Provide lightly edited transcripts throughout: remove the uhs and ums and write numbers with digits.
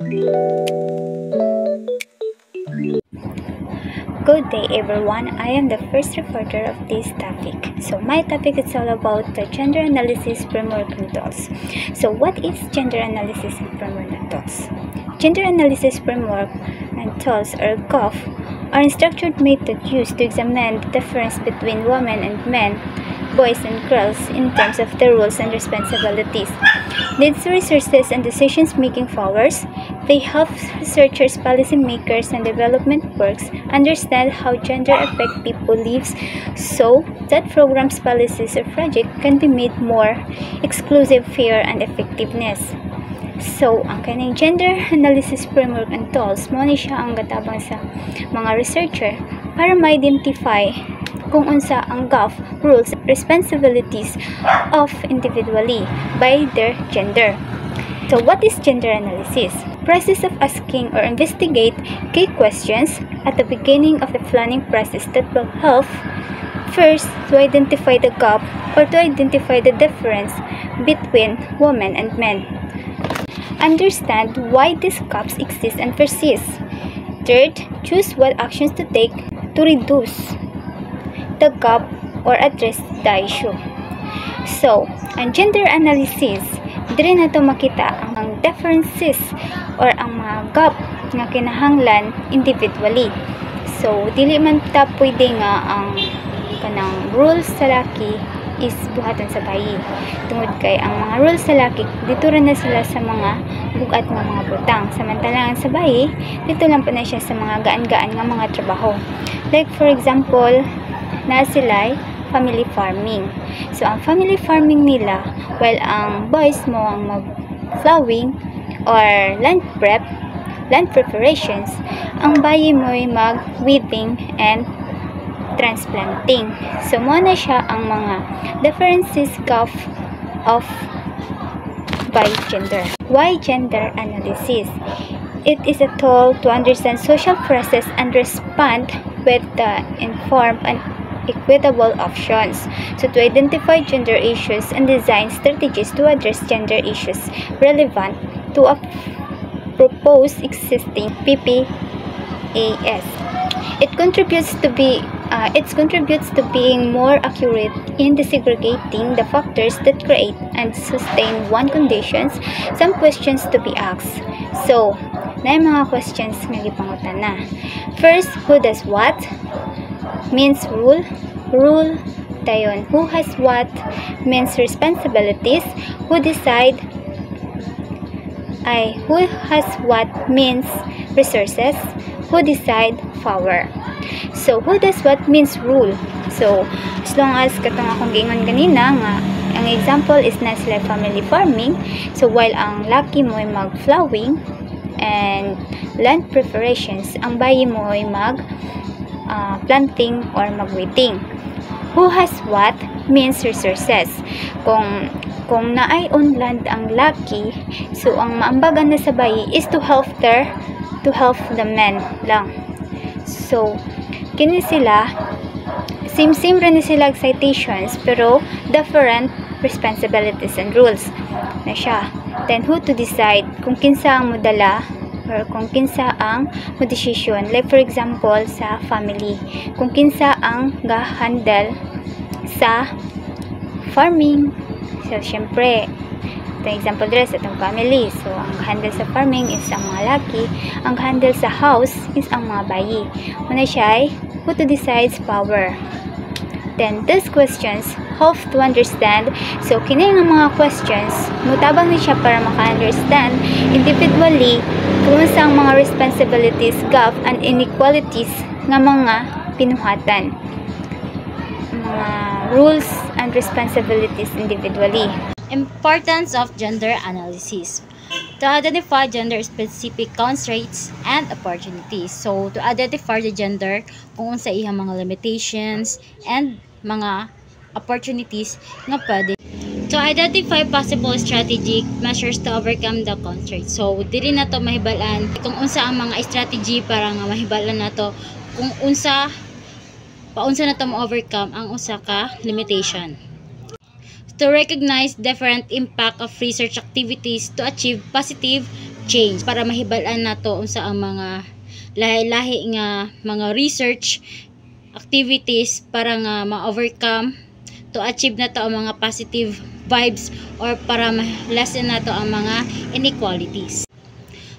Good day everyone, I am the first reporter of this topic. So my topic is all about the gender analysis framework and tools. So what is gender analysis and framework and tools? Gender analysis framework and tools, or GAF, are a structured method used to examine the difference between women and men, boys and girls in terms of their roles and responsibilities, needs, resources, and decision-making powers. They help researchers, policymakers, and development works understand how gender affects people's lives so that programs, policies, or projects can be made more exclusive, fair, and effectiveness. So, ang kanyang gender analysis framework and tools, mo ni siya ang gatabang sa mga researcher para ma-identify kung unsa ang GAF, rules, responsibilities of individually by their gender. So, what is gender analysis? Process of asking or investigate key questions at the beginning of the planning process that will help first to identify the gap or to identify the difference between women and men. Understand why these gaps exist and persist. Third, choose what actions to take to reduce the gap or address the issue. So, ang gender analysis, diri na to makita ang differences or ang mga gap nga kinahanglan individually. So, dili man ta pwede nga ang kanang rules sa laki is buhatan sa bayi. Tungod kay ang mga rules sa laki, dito rin na sila sa mga bugat ng mga butang. Samantalang sa bayi, dito lang pa na siya sa mga gaan-gaan ng mga trabaho. Like for example, na sila family farming. So, ang family farming nila, while ang boys mo ang mag-plowing or land preparations, ang bayi mo ay mag-weeding and transplanting. So, muna siya ang mga differences of by gender. Why gender analysis? It is a tool to understand social process and respond with the informed and equitable options. So, to identify gender issues and design strategies to address gender issues relevant to a proposed existing PPAS. It contributes to being more accurate in desegregating the factors that create and sustain one conditions. Some questions to be asked. So, na mga questions nga gipangutan na. First, who does what? Means rule. Dayon, who has what? Means responsibilities. Who decide? Who has what? Means resources. Who decide? Power. So, who does what means rule. So, as long as katong akong giingon kanina nga, ang example is na sila family farming. So, while ang laki mo ay mag-plowing and land preparations, ang bayi mo ay planting or mag-weeding. Who has what means resources. Kung naay on land ang laki, so ang maambagan na sa bayi is to help the men lang. So, kini sila same rin sila citations pero different responsibilities and rules na siya. Then, who to decide kung kinsa ang modala or kung kinsa ang decision. Like for example, sa family, kung kinsa ang ga-handle sa farming. So, syempre, ito example dito sa itong family. So, ang handle sa farming is ang mga laki. Ang handle sa house is ang mga bayi. Muna siya ay who to decide's power. Then, these questions help to understand. So, kini nga mga questions, mutabang na siya para maka-understand individually kung sa mga responsibilities, gap, and inequalities nga mga pinuhatan. Mga rules and responsibilities individually. Importance of gender analysis. To identify gender-specific constraints and opportunities. So, to identify the gender, kung sa iyang mga limitations and mga opportunities nga pwede. To identify possible strategic measures to overcome the constraints. So, dili na to mahibalan kung unsa ang mga strategy para nga mahibalan na to kung paunsa na to mo-overcome ang usa ka limitation. To recognize different impact of research activities to achieve positive change para mahibal-an nato unsa ang mga lahi-lahi nga mga research activities para nga ma-overcome to achieve na to ang mga positive vibes or para ma-lessen na to ang mga inequalities.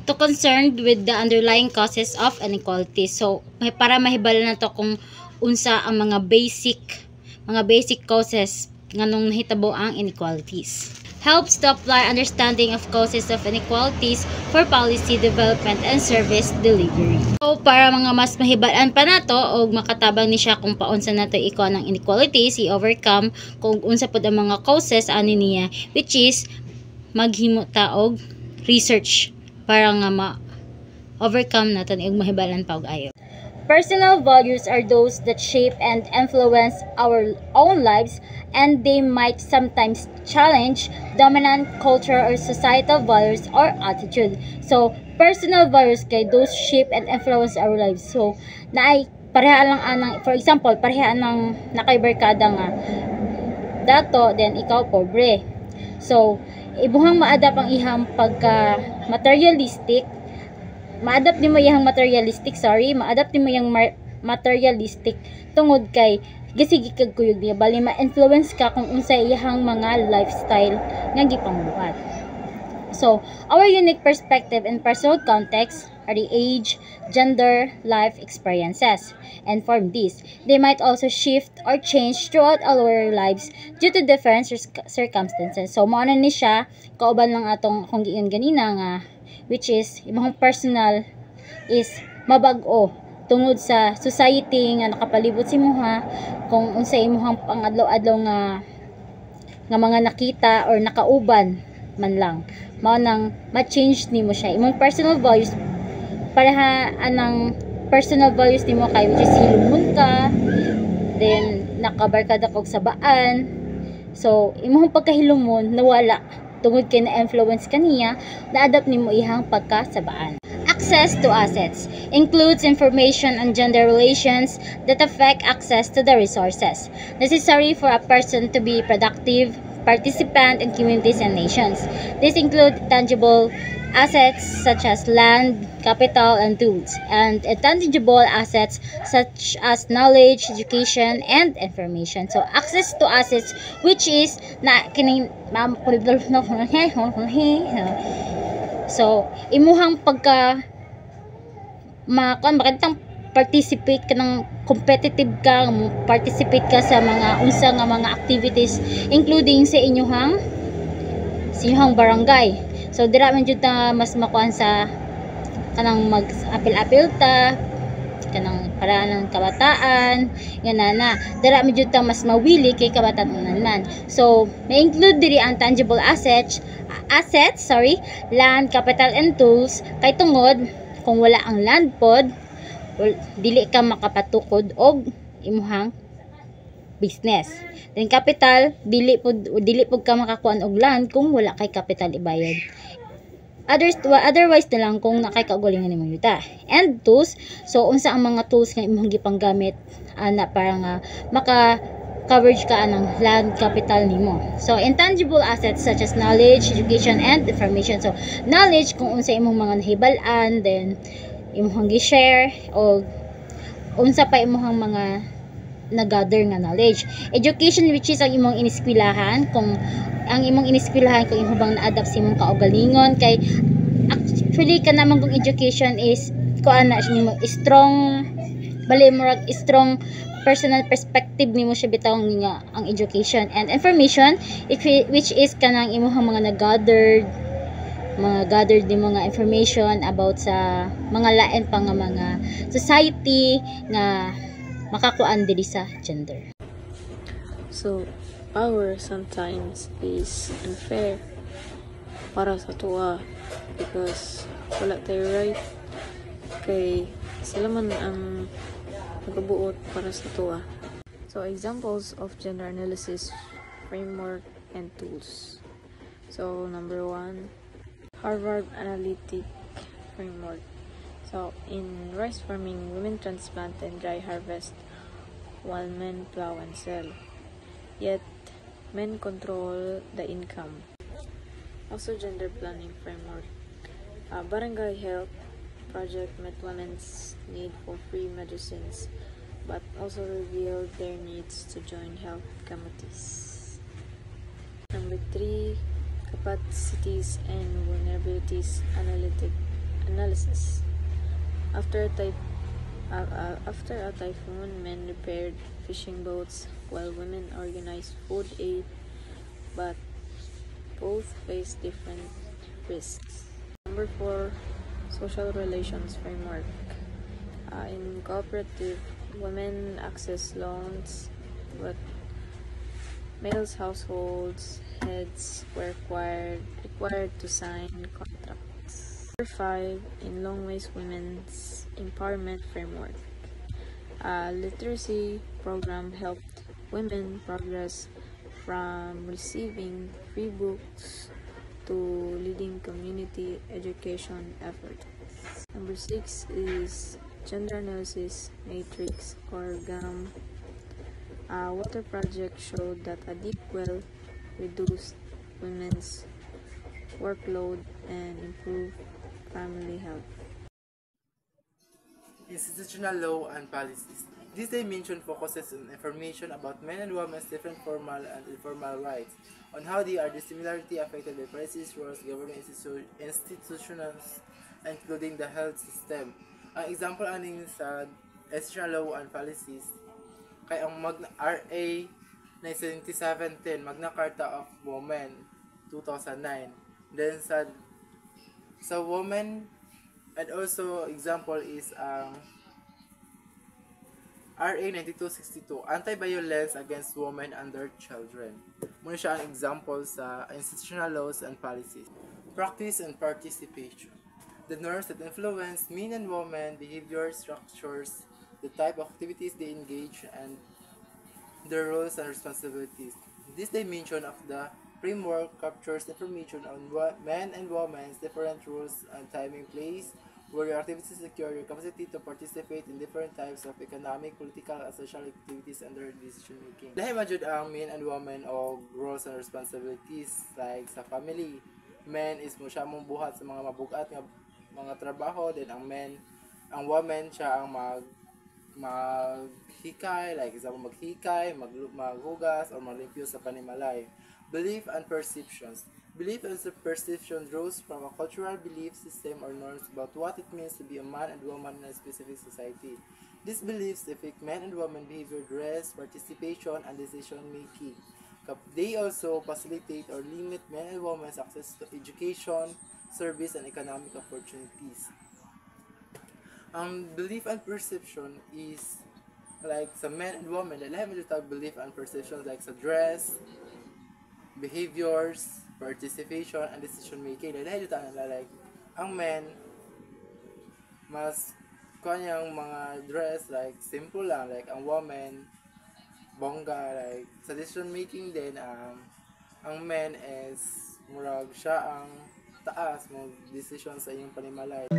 To concerned with the underlying causes of inequalities. So, para mahibala na to kung unsa ang mga basic causes nganong nahitabo ang inequalities. Helps to apply understanding of causes of inequalities for policy development and service delivery. So, para mga mas mahibalan pa nato o makatabang ni siya kung paunsa nato iko ng inequalities, i-overcome kung unsa pod ang mga causes ani niya, which is maghimo ta og research para nga ma-overcome natin yung mahibalan pa og ayo. Personal values are those that shape and influence our own lives, and they might sometimes challenge dominant culture or societal values or attitude. So, personal values kay those shape and influence our lives. So, naay pareha lang anang, for example, pareha nang nakaibarkada nga dato, then ikaw pobre. So, ibuhang maadap ang ihang pagka materialistic, maadapt nimo yang materialistic tungod kay gisigi kag kuyog niya bali ma-influence ka kung unsa iyang mga lifestyle nga gipangbuhat. So, our unique perspective and personal context are the age, gender, life experiences. And from this, they might also shift or change throughout our lives due to different circumstances. So, mo ni siya kauban lang atong kung giingon ganina nga which is imong personal is mabag-o tungod sa society nga nakapalibot si muha, kung unsa imong pangadlaw-adlaw nga mga nakita or nakauban man lang, mao nang ma-change nimo siya. Imong personal values pareha anang personal values nimo kay which is hilumon ka, then nakabarkada kog sabaan. So imong pagkahilumon nawala tungod kay na-influence kaniya, na-adapt nimo ihang pagkasabaan. Access to assets includes information on gender relations that affect access to the resources necessary for a person to be productive participant in communities and nations. These include tangible assets such as land, capital, and tools, and intangible assets such as knowledge, education, and information. So, access to assets, which is na kining so, imuhang pagka makitang participate ka ng competitive ka, participate ka sa mga unsa nga mga activities including sa inyong barangay. So dira man jud ta mas makuan sa kanang mag-apil-apil ta kanang paraan ng kabataan ganana, dira man jud ta mas mawili kay kabataan man. So may include diri ang tangible assets, land, capital, and tools kay tungod kung wala ang land pod dili ka makapatukod og imuhang business. Then capital, dili pud ka makakuan og land kung wala kay capital ibayad. Otherwise na lang kung nakay kaugalingon nimo yuta. And tools, so unsa ang mga tools nga imong gipanggamit ana para nga maka coverage ka anang land capital nimo. So intangible assets such as knowledge, education, and information. So knowledge kung unsa imong mga nahibal-an, then imong gi-share o unsa pa imong mga na-gather nga knowledge. Education, which is ang imong iniskwilahan, kung imong bang na-adapt sa imong kaugalingon kay actually ka naman kung education is kuan na nimo strong strong personal perspective nimo siya bitaw nga ang education. And information, which is kanang imong mga na-gathered din mga information about sa mga lain pa nga mga society nga makakuan diri sa gender. So, power sometimes is unfair para sa tuwa because wala tayo right kay sila man ang nagabuot para sa tuwa. So, examples of gender analysis framework and tools. So, number 1, Harvard Analytic Framework. So, in rice farming, women transplant and dry harvest while men plow and sell. Yet, men control the income. Also, gender planning framework. Barangay Health Project met women's need for free medicines, but also revealed their needs to join health committees. Number 3, capacities and vulnerabilities analysis. After a typhoon, men repaired fishing boats while women organized food aid, but both face different risks. Number 4, social relations framework. In cooperative, women access loans, but males' households heads were required to sign contracts. Number 5, in Longway's Women's Empowerment Framework. A literacy program helped women progress from receiving free books to leading community education efforts. Number 6 is Gender Analysis Matrix or GAM. A water project showed that a deep well reduced women's workload and improved family health. Institutional law and policies. This dimension focuses on information about men and women's different formal and informal rights, on how they are dissimilarly affected by policies, rules, governing institutions, including the health system. Ang example aning sa institutional law and policies kay ang RA 1917, Magna Carta of Women 2009. Then sa women, and also example is ang RA 9262, Anti-Violence Against Women and Their Children. Muna siya ang example sa institutional laws and policies. Practice and participation. The norms that influence men and women behavior structures, the type of activities they engage, and their roles and responsibilities. This dimension of the framework captures information on men and women's different roles and timing, place, where your activities secure your capacity to participate in different types of economic, political, and social activities under decision making. Lahi man jud ang men and women o roles and responsibilities like sa family. Men is mo siya mong buhat sa mga mabugat nga mga trabaho, then ang woman siya ang maghikay, like example maghikay, maghugas, or maglimpyo sa panimalay. Belief and perceptions. Belief and perception rose from a cultural belief system or norms about what it means to be a man and woman in a specific society. These beliefs affect men and women behavior, dress, participation, and decision making. They also facilitate or limit men and women's access to education, service, and economic opportunities. Belief and perception is like sa men and women, lahat mo dito belief and perception like sa dress, behaviors, participation, and decision making. Dahil dito like ang men mas kanyang mga dress like simple lang, like ang woman bongga, like sa decision making din ang men is murag siya ang taas mo decision sa iyong panimalay.